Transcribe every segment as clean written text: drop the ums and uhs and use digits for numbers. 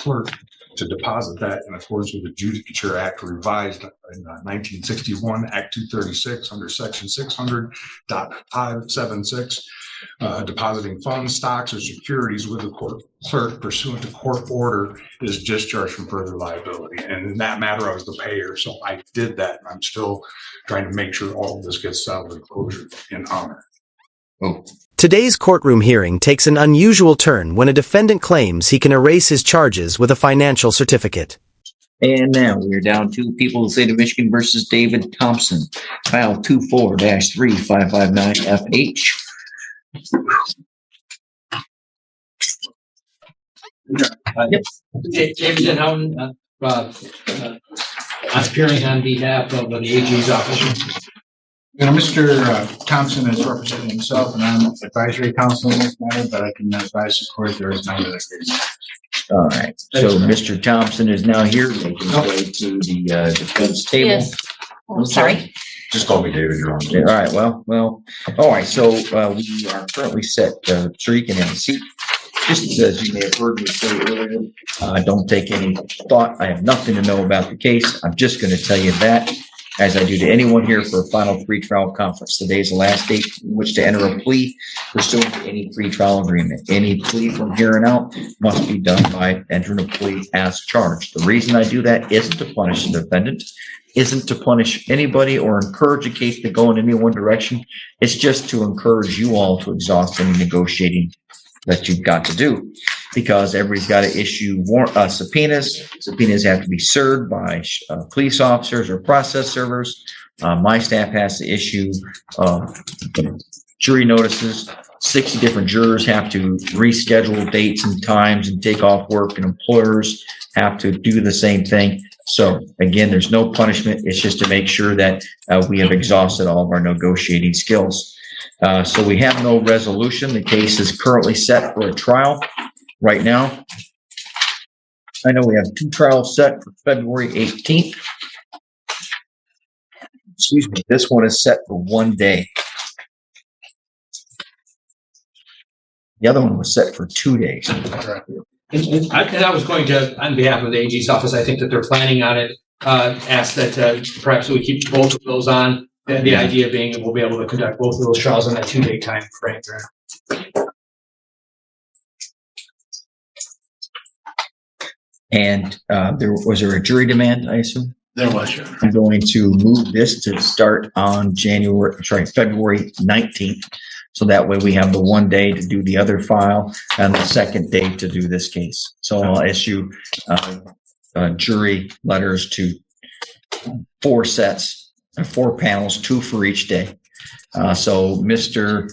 clerk to deposit that in accordance with the Judicature Act revised in 1961, Act 236 under section 600.576, depositing funds, stocks, or securities with the court clerk pursuant to court order is discharged from further liability. And in that matter, I was the payer, so I did that. And I'm still trying to make sure all of this gets settled in closure in honor. Oh. Today's courtroom hearing takes an unusual turn when a defendant claims he can erase his charges with a financial certificate. And now we are down to People of the State of Michigan versus David Thompson, file 24-3559FH. Yep. David Houghton, appearing on behalf of the AG's office. Mr. Thompson is representing himself, and I'm advisory counsel in this matter, but I can advise the court there is no other agreement. All right. So Mr. Thompson is now here. Making his way to the defense table. Yes. Oh, sorry. Just call me David. You're on. All right. Well. All right. So we are currently set. So you can have a seat. Just as you may have heard me say earlier, don't take any thought. I have nothing to know about the case. I'm just going to tell you that, as I do to anyone here for a final pretrial conference. Today is the last date in which to enter a plea pursuant to any pretrial agreement. Any plea from here on out must be done by entering a plea as charged. The reason I do that isn't to punish the defendant, isn't to punish anybody or encourage a case to go in any one direction. It's just to encourage you all to exhaust any negotiating that you've got to do, because everybody's got to issue subpoenas. Subpoenas have to be served by police officers or process servers. My staff has to issue jury notices. 60 different jurors have to reschedule dates and times and take off work, and employers have to do the same thing. So again, there's no punishment. It's just to make sure that we have exhausted all of our negotiating skills. So we have no resolution. The case is currently set for a trial right now. I know we have two trials set for February 18th. Excuse me. This one is set for 1 day. The other one was set for 2 days. And I was going to, on behalf of the AG's office, I think that they're planning on it, ask that perhaps we keep both of those on. The idea being that we'll be able to conduct both of those trials in that 2-day time frame. And was there a jury demand, I assume? There was, sure. I'm going to move this to start on February 19th. So that way we have the 1 day to do the other file and the second day to do this case. So I'll issue jury letters to 4 sets. 4 panels, 2 for each day. So Mr.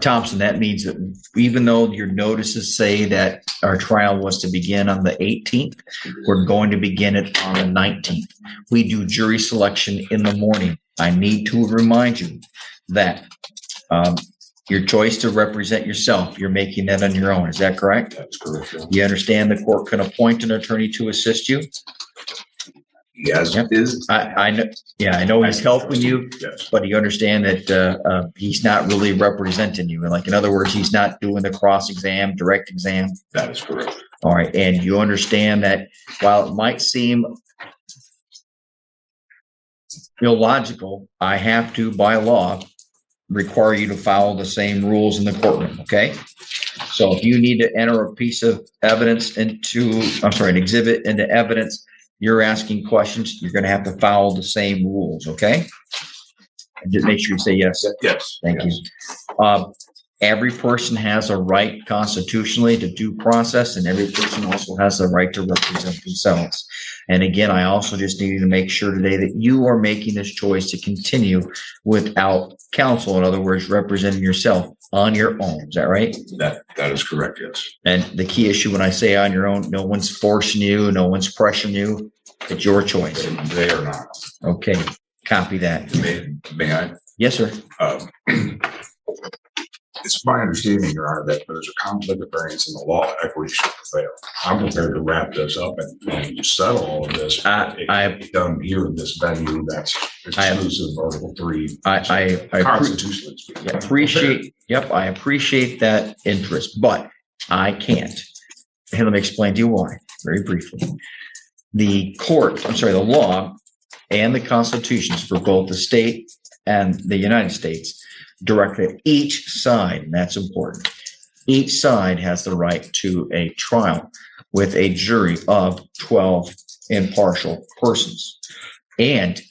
Thompson, that means that even though your notices say that our trial was to begin on the 18th, we're going to begin it on the 19th. We do jury selection in the morning. I need to remind you that your choice to represent yourself, you're making that on your own. Is that correct? That's correct. You understand the court can appoint an attorney to assist you? Yes, Yep. I know. Yeah, I know he's helping you, yes. but you understand that he's not really representing you. Like, in other words, he's not doing the cross exam, direct exam. That is correct. All right, and you understand that while it might seem illogical, I have to, by law, require you to follow the same rules in the courtroom. Okay. So if you need to enter a piece of evidence an exhibit into evidence, you're asking questions, you're going to have to follow the same rules, okay? And just make sure you say yes. Yes. Thank you. Every person has a right constitutionally to due process, and every person also has the right to represent themselves. And again, I also just need you to make sure today that you are making this choice to continue without counsel. In other words, representing yourself on your own. Is that right? That is correct, yes. And the key issue when I say on your own, no one's forcing you, no one's pressuring you. It's your choice. They are not. Okay. Copy that. May I? Yes, sir. It's my understanding, Your Honor, that there's a conflict of variance in the law. Equity should prevail. I'm prepared to wrap this up and settle all of this. I've done here in this venue. That's exclusive of Article 3. I appreciate. Yep, I appreciate that interest, but I can't. And let me explain to you why. very briefly. The law and the constitutions for both the state and the United States direct that each side, and that's important, each side has the right to a trial with a jury of 12 impartial persons. And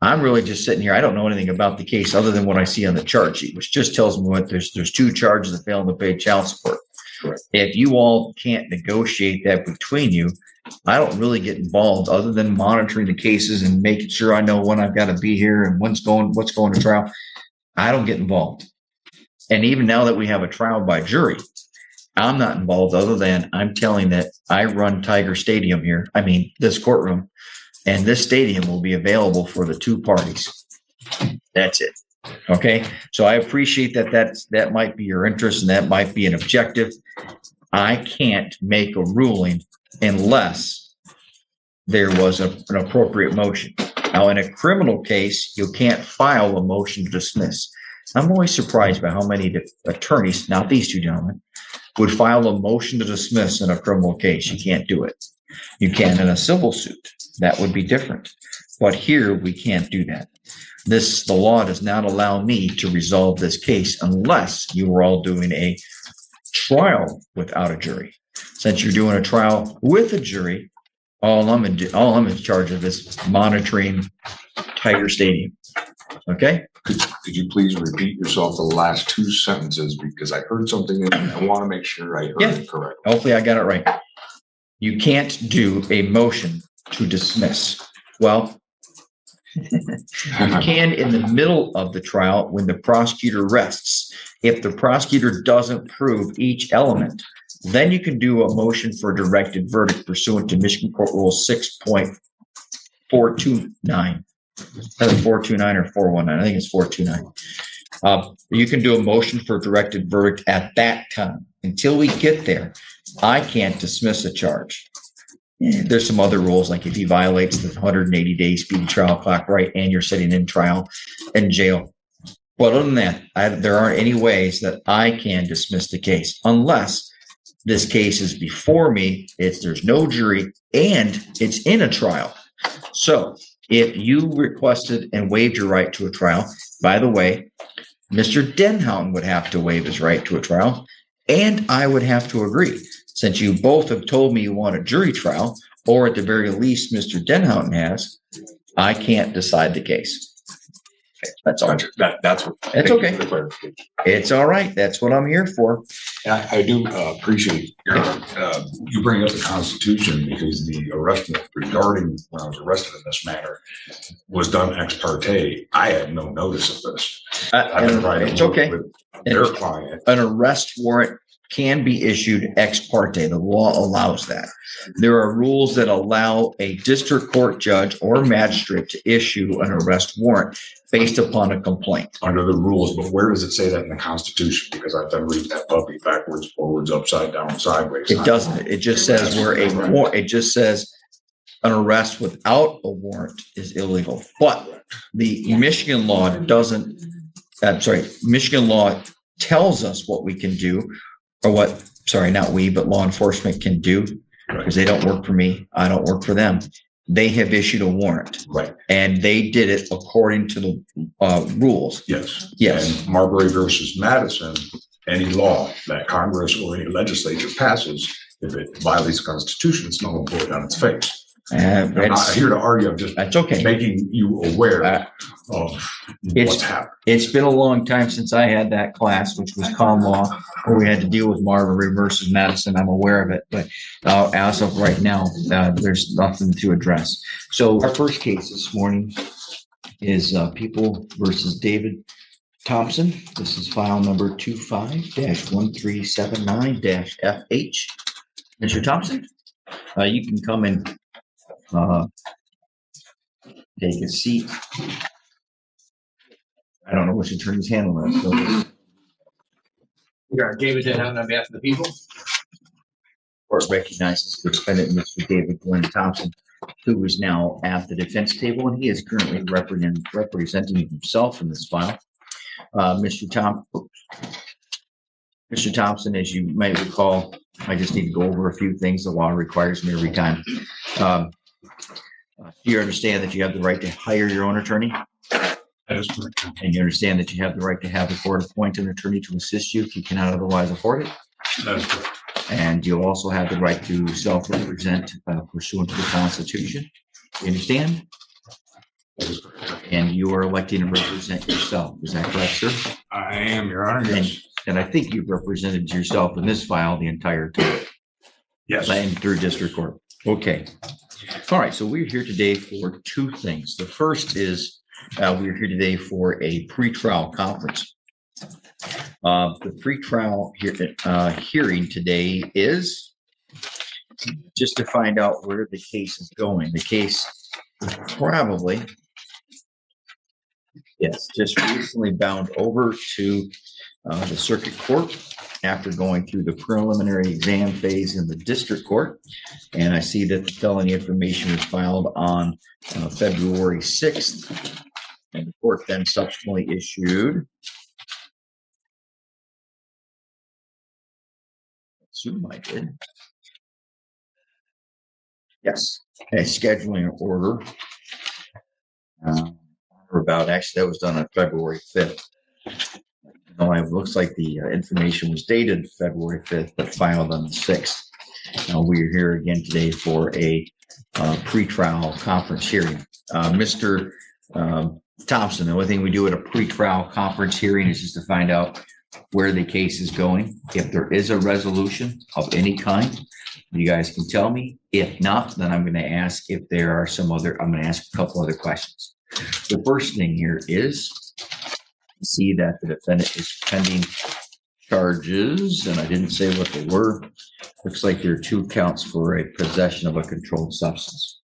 I'm really just sitting here. I don't know anything about the case other than what I see on the charge sheet, which just tells me what there's 2 charges of failing to pay child support. Correct. If you all can't negotiate that between you, I don't really get involved other than monitoring the cases and making sure I know when I've got to be here and what's going to trial. I don't get involved. And even now that we have a trial by jury, I'm not involved other than I'm telling that I run Tiger Stadium here. I mean, this courtroom, and this stadium will be available for the 2 parties. That's it. Okay. So I appreciate that might be your interest and that might be an objective. I can't make a ruling unless there was an appropriate motion. Now, in a criminal case, you can't file a motion to dismiss. I'm always surprised by how many attorneys, not these 2 gentlemen, would file a motion to dismiss in a criminal case. You can't do it. You can in a civil suit. That would be different. But here we can't do that. The law does not allow me to resolve this case unless you were all doing a trial without a jury. Since you're doing a trial with a jury, all I'm in charge of is monitoring Tiger Stadium. Okay? Could you please repeat yourself the last 2 sentences, because I heard something and I want to make sure I heard it correctly. Hopefully I got it right. You can't do a motion to dismiss. Well, you can in the middle of the trial when the prosecutor rests. If the prosecutor doesn't prove each element, then you can do a motion for a directed verdict pursuant to Michigan Court Rule 6.429. Either 429 or 419. I think it's 429. You can do a motion for a directed verdict at that time. Until we get there, I can't dismiss a charge. There's some other rules, like if he violates the 180-day speedy trial clock, right, and you're sitting in trial in jail. But other than that, there aren't any ways that I can dismiss the case unless this case is before me, there's no jury, and it's in a trial. So if you requested and waived your right to a trial, by the way, Mr. Denhouten would have to waive his right to a trial, and I would have to agree. Since you both have told me you want a jury trial, or at the very least Mr. Denhouten has, I can't decide the case. Okay, that's all. That's okay. It's all right. That's what I'm here for. And I do appreciate You bring up the Constitution because the arrest warrant regarding when I was arrested in this matter was done ex parte. I had no notice of this. I've been writing it's okay. with their client. An arrest warrant can be issued ex parte. The law allows that. There are rules that allow a district court judge or magistrate to issue an arrest warrant based upon a complaint. Under the rules, but where does it say that in the Constitution? Because I've done read that puppy backwards, forwards, upside down, sideways. It doesn't. It just says it just says an arrest without a warrant is illegal. But the Michigan law doesn't. Michigan law tells us what we can do, or what. Sorry, not we, but law enforcement can do, because they don't work for me. I don't work for them. They have issued a warrant, right? And they did it according to the rules. Yes. Yes. And Marbury versus Madison, any law that Congress or any legislature passes, if it violates the Constitution, it's null and void on its face. I'm not here to argue. I'm just making you aware of what's happened. It's been a long time since I had that class, which was common law, where we had to deal with Marbury versus Madison. I'm aware of it, but as of right now, there's nothing to address. So our first case this morning is People versus David Thompson. This is file number 25-1379-FH. Mr. Thompson, you can come and take a seat. I don't know which attorney's handling it. So. We are David Denhouten on behalf of the people. Court recognizes the defendant, Mr. David Glenn Thompson, who is now at the defense table, and he is currently representing himself in this file. Mr. Mr. Thompson, as you might recall, I just need to go over a few things the law requires me every time. You understand that you have the right to hire your own attorney? That is correct. And you understand that you have the right to have the court appoint an attorney to assist you if you cannot otherwise afford it? That is correct. And you also have the right to self-represent pursuant to the Constitution. You understand? That is correct. And you are electing to represent yourself. Is that correct, sir? I am, Your Honor. Yes. And I think you've represented yourself in this file the entire time. Yes. And through district court. Okay. All right. So we're here today for two things. The first is we're here today for a pretrial conference. The pretrial hearing today is just to find out where the case is going. The case probably, yes, just recently bound over to the circuit court after going through the preliminary exam phase in the district court. And I see that the felony information was filed on February 6th. And the court then subsequently issued, assume I did. Yes, a scheduling order. Actually, that was done on February 5th. No, it looks like the information was dated February 5th, but filed on the 6th. We're here again today for a pretrial conference hearing. Mr. Thompson, the only thing we do at a pretrial conference hearing is just to find out where the case is going. If there is a resolution of any kind, you guys can tell me. If not, then I'm going to ask if there are I'm going to ask a couple other questions. The first thing here is see that the defendant is pending charges, and I didn't say what they were. Looks like there are 2 counts for a possession of a controlled substance.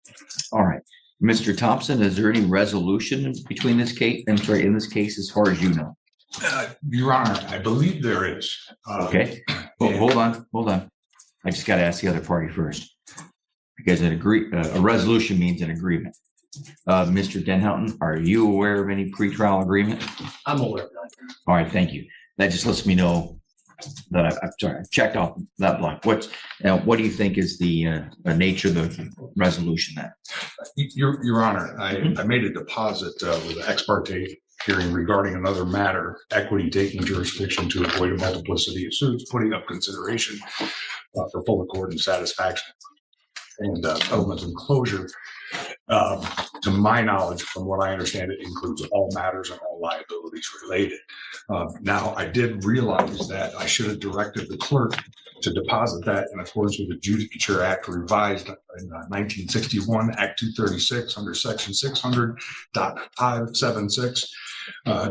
All right. Mr. Thompson, is there any resolution between this case, in this case, as far as you know? Your Honor, I believe there is. Okay. Well, hold on. I just got to ask the other party first, because a resolution means an agreement. Mr. Denhoughton, are you aware of any pretrial agreement? I'm aware of that. All right, thank you. That just lets me know that I've checked off that block. What do you think is the nature of the resolution then? Your Honor, I made a deposit with an ex parte hearing regarding another matter, equity taking jurisdiction to avoid a multiplicity of suits, putting up consideration for full accord and satisfaction and settlement and closure. To my knowledge, from what I understand, it includes all matters and all liabilities related. Now, I did realize that I should have directed the clerk to deposit that in accordance with the Judicature Act revised in 1961, Act 236, under Section 600.576.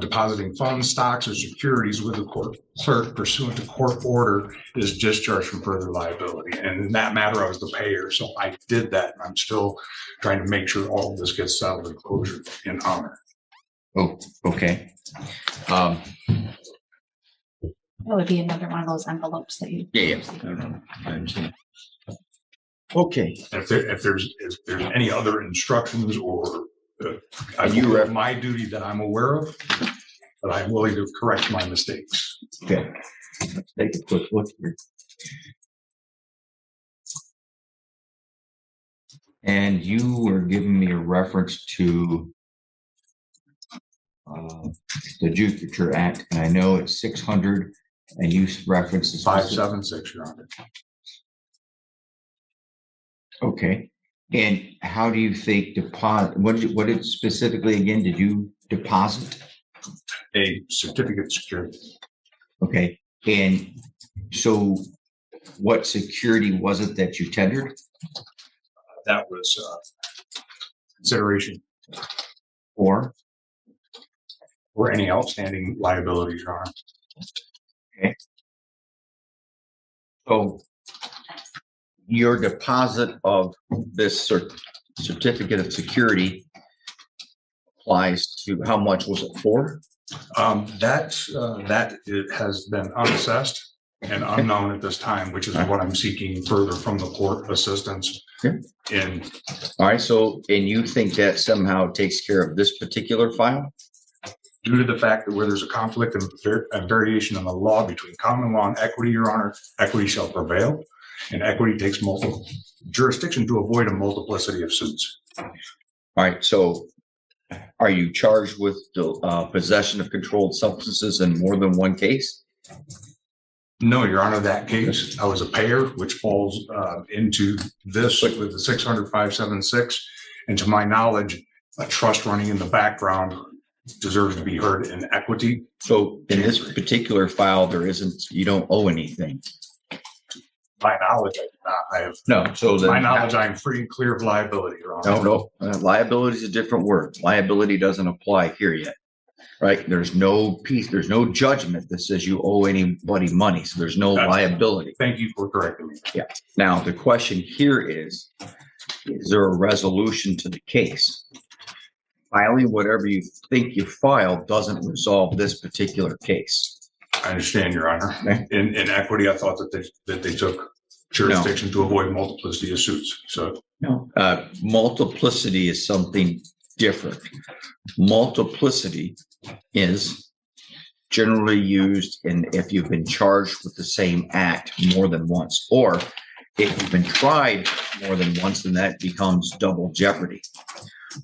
Depositing funds, stocks, or securities with the court clerk pursuant to court order is discharged from further liability. And in that matter, I was the payer, so I did that. And I'm still trying to make sure all of this gets settled and closure in honor. Oh, okay. That would be another one of those envelopes that you. Yeah. I understand. Okay. If there's any other instructions or I You have my duty that I'm aware of, but I'm willing to correct my mistakes. Okay. Let's take a quick look here. And you were giving me a reference to the Judicature Act, and I know it's 600, and you referenced 576, Your Honor. Okay. And how do you think deposit? What did specifically again? Did you deposit A certificate of security. Okay. And so, what security was it that you tendered? That was consideration Or any outstanding liabilities, Your Honor. okay. So your deposit of this certificate of security applies to how much was it for? That it has been unassessed and unknown at this time, which is what I'm seeking further from the court assistance. Okay. In All right. So, and you think that somehow takes care of this particular file? Due to the fact that where there's a conflict and variation in the law between common law and equity, Your Honor, equity shall prevail, and equity takes multiple jurisdiction to avoid a multiplicity of suits. All right, so are you charged with the possession of controlled substances in more than one case? No, Your Honor, that case, I was a payer, which falls into this with the 600-576. And to my knowledge, a trust running in the background deserves to be heard in equity. So in this particular file, you don't owe anything. My knowledge, I do not. I have No, so my knowledge, I am free and clear of liability, Your Honor. No. Liability is a different word. Liability doesn't apply here yet, right? There's no judgment that says you owe anybody money. So there's no liability. Thank you for correcting me. Yeah. Now, the question here is there a resolution to the case? Filing whatever you think you filed doesn't resolve this particular case. I understand, Your Honor. Okay. In equity, I thought that they took jurisdiction to avoid multiplicity of suits. So No. Multiplicity is something different. Multiplicity is generally used if you've been charged with the same act more than once, or if you've been tried more than once, then that becomes double jeopardy.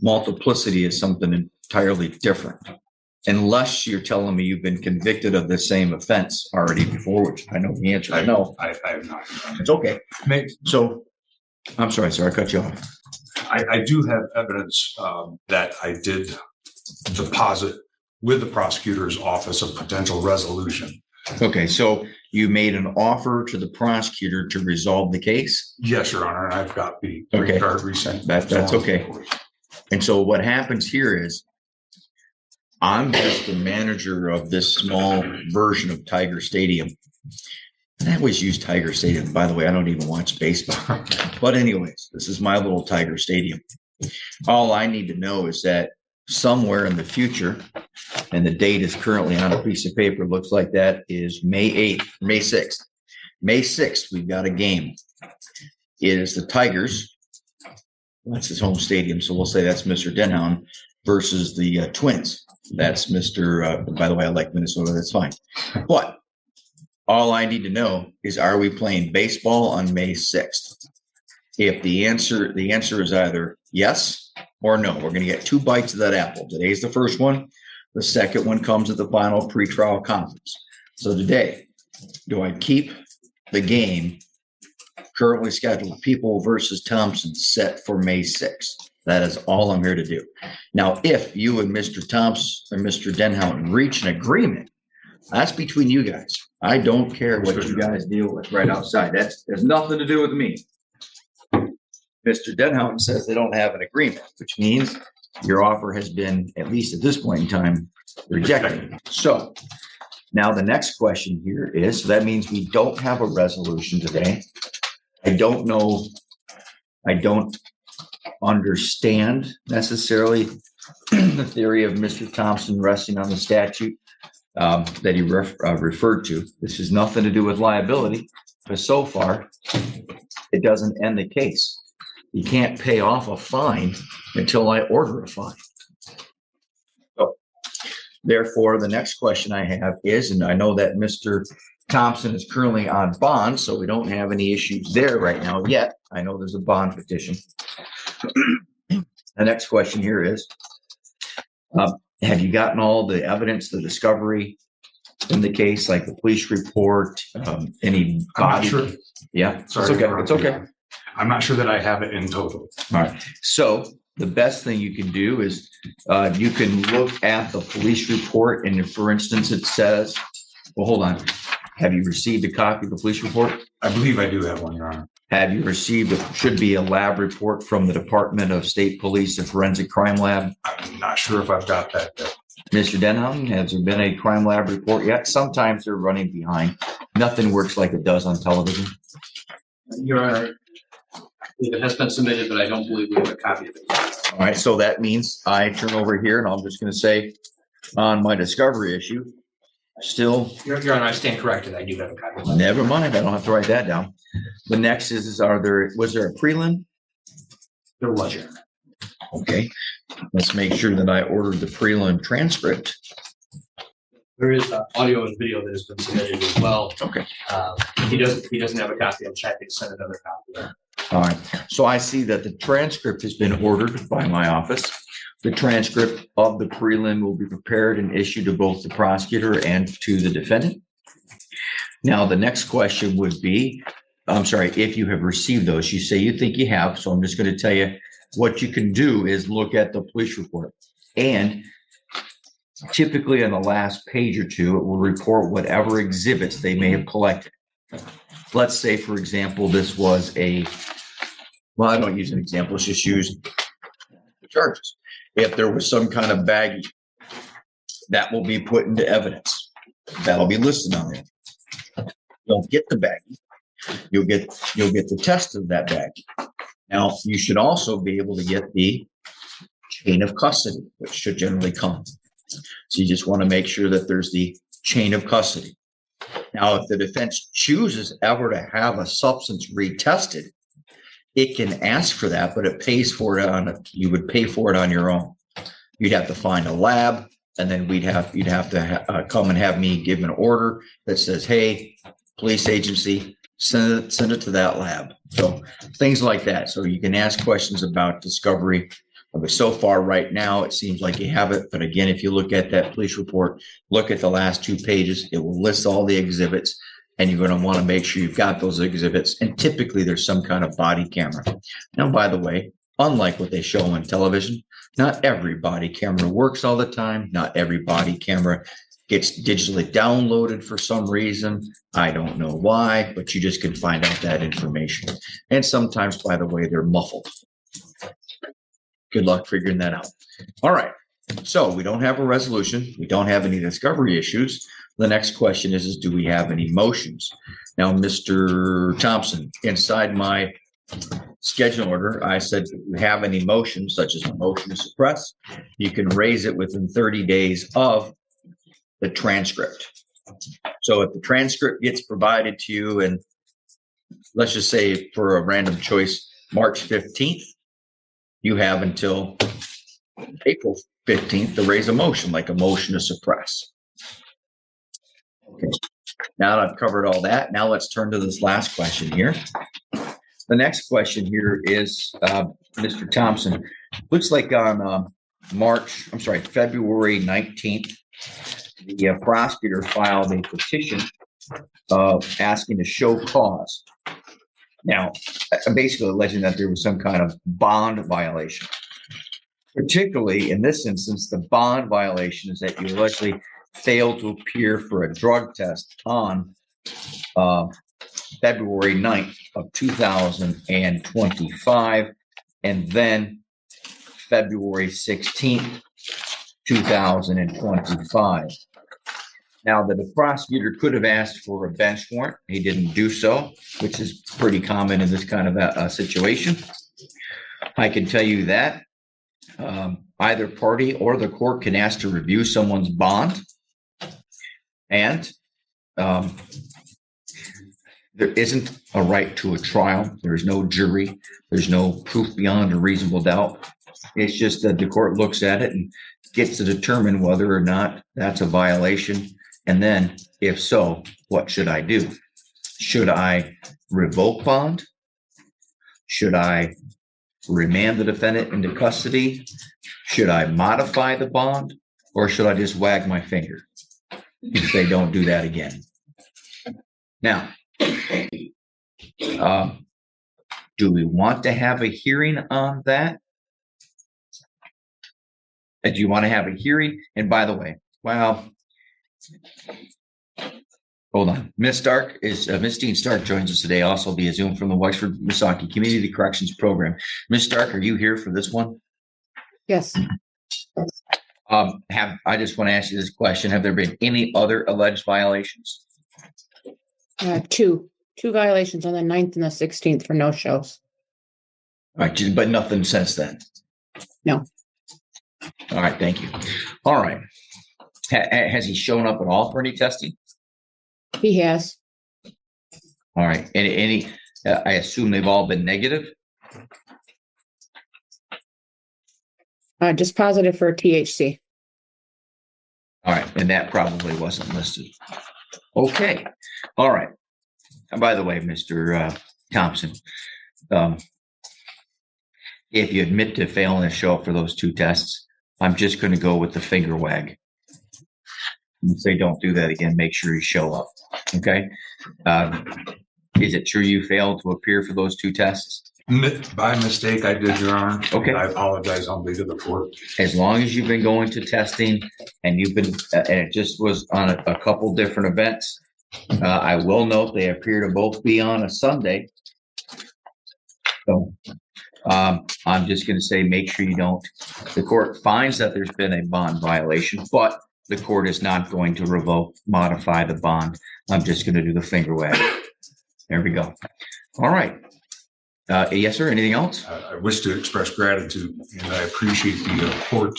Multiplicity is something entirely different. Unless you're telling me you've been convicted of the same offense already before, which I know the answer is no. I have not. It's okay. So, I'm sorry, sir, I cut you off. I do have evidence that I did deposit with the prosecutor's office of potential resolution. Okay, so you made an offer to the prosecutor to resolve the case? Yes, Your Honor, and I've got the Okay. card resent. That's okay. And so what happens here is I'm just the manager of this small version of Tiger Stadium. I always use Tiger Stadium. By the way, I don't even watch baseball. But anyways, this is my little Tiger Stadium. All I need to know is that somewhere in the future, and the date is currently on a piece of paper, looks like that is May 8th, May 6th. May 6th, we've got a game. It is the Tigers. That's his home stadium. So we'll say that's Mr. Denhound versus the Twins. That's Mr. By the way, I like Minnesota. That's fine. But all I need to know is, are we playing baseball on May 6th? If the answer is either yes or no, we're going to get 2 bites of that apple. Today's the first one. The second one comes at the final pretrial conference. So today, do I keep the game currently scheduled, People versus Thompson, set for May 6th? That is all I'm here to do. Now, if you and Mr. Thompson and Mr. Denhound reach an agreement, that's between you guys. I don't care what you guys deal with right outside. There's nothing to do with me. Mr. Denhound says they don't have an agreement, which means your offer has been, at least at this point in time, rejected. So now the next question here is, so that means we don't have a resolution today. I don't know. I don't understand necessarily the theory of Mr. Thompson resting on the statute that he referred to. This has nothing to do with liability, but so far it doesn't end the case. You can't pay off a fine until I order a fine. So, therefore, the next question I have is, and I know that Mr. Thompson is currently on bond, so we don't have any issues there right now yet. I know there's a bond petition. The next question here is, have you gotten all the evidence, the discovery in the case, like the police report, any body? I'm not sure. Yeah, Sorry, it's okay. It's okay. I'm not sure that I have it in total. All right. So the best thing you can do is you can look at the police report, and if, for instance, it says, well, hold on. Have you received a copy of the police report? I believe I do have one, Your Honor. Have you received, it should be a lab report from the Department of State Police, the Forensic Crime Lab? I'm not sure if I've got that yet. Mr. Denham, has there been a crime lab report yet? Sometimes they're running behind. Nothing works like it does on television. Your Honor, it has been submitted, but I don't believe we have a copy of it. All right, so that means I turn over here, and I'm just going to say on my discovery issue, still. Your Honor, I stand corrected. I do have a copy of it. Never mind. I don't have to write that down. The next is was there a prelim? There was, Your Honor. Okay. Let's make sure that I ordered the prelim transcript There is audio and video that has been submitted as well. Okay. He doesn't have a copy. I'm happy to send another copy. All right. So I see that the transcript has been ordered by my office. The transcript of the prelim will be prepared and issued to both the prosecutor and to the defendant. Now, the next question would be, I'm sorry, if you have received those, you say you think you have. So I'm just going to tell you what you can do is look at the police report. And typically on the last page or two, it will report whatever exhibits they may have collected. Let's say, for example, this was well, I don't use an example. Let's just use the charges. If there was some kind of baggie, that will be put into evidence. That'll be listed on there. Don't get the baggie. You'll get the test of that baggie. Now, you should also be able to get the chain of custody, which should generally come. So you just want to make sure that there's the chain of custody. Now, if the defense chooses ever to have a substance retested, it can ask for that, but it pays for it you would pay for it on your own. You'd have to find a lab, and then you'd have to come and have me give an order that says, hey, police agency, send it to that lab. So things like that. So you can ask questions about discovery. But so far right now, it seems like you have it. But again, if you look at that police report, look at the last 2 pages, it will list all the exhibits, and you're going to want to make sure you've got those exhibits. And typically there's some kind of body camera. Now, by the way, unlike what they show on television, not every body camera works all the time. Not every body camera gets digitally downloaded for some reason. I don't know why, but you just can find out that information. And sometimes, by the way, they're muffled. Good luck figuring that out. All right. So we don't have a resolution. We don't have any discovery issues. The next question is do we have any motions? Now, Mr. Thompson, inside my schedule order, I said, if you have any motions, such as a motion to suppress, you can raise it within 30 days of the transcript. So if the transcript gets provided to you, and let's just say for a random choice, March 15th, you have until April 15th to raise a motion, like a motion to suppress. Okay. Now that I've covered all that, now let's turn to this last question here. The next question here is, Mr. Thompson, looks like on February 19th, the prosecutor filed a petition asking to show cause. Now, basically alleging that there was some kind of bond violation. Particularly in this instance, the bond violation is that you allegedly failed to appear for a drug test on February 9th of 2025, and then February 16th, 2025. Now, the prosecutor could have asked for a bench warrant. He didn't do so, which is pretty common in this kind of a situation. I can tell you that either party or the court can ask to review someone's bond. And there isn't a right to a trial. There's no jury. There's no proof beyond a reasonable doubt. It's just that the court looks at it and gets to determine whether or not that's a violation. And then, if so, what should I do? Should I revoke bond? Should I remand the defendant into custody? Should I modify the bond? Or should I just wag my finger if they don't do that again? Now, do we want to have a hearing on that? Do you want to have a hearing? And by the way, hold on. Miss Dean Stark joins us today, also via Zoom from the Wexford Misaki Community Corrections Program. Miss Stark, are you here for this one? Yes. I just want to ask you this question. Have there been any other alleged violations? Two violations on the 9th and the 16th for no shows. All right, but nothing since then? No. All right, thank you. All right. Has he shown up at all for any testing? He has. All right. Any I assume they've all been negative? Just positive for THC. All right, and that probably wasn't listed. Okay, all right. And by the way, Mr. Thompson, if you admit to failing to show up for those 2 tests, I'm just going to go with the finger wag. And say don't do that again. Make sure you show up. Okay. Is it true you failed to appear for those 2 tests? By mistake, I did, Your Honor. Okay. I apologize humbly to the court. As long as you've been going to testing and you've been, and it just was on a couple different events. I will note they appear to both be on a Sunday. So I'm just going to say make sure you don't. The court finds that there's been a bond violation, but the court is not going to revoke, modify the bond. I'm just going to do the finger wag. There we go. All right. Yes, sir. Anything else? I wish to express gratitude, and I appreciate the court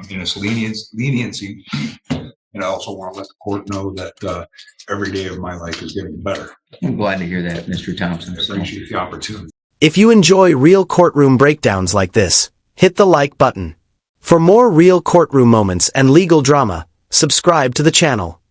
in its leniency. And I also want to let the court know that every day of my life is getting better. I'm glad to hear that, Mr. Thompson. I appreciate the opportunity. If you enjoy real courtroom breakdowns like this, hit the like button. For more real courtroom moments and legal drama, subscribe to the channel.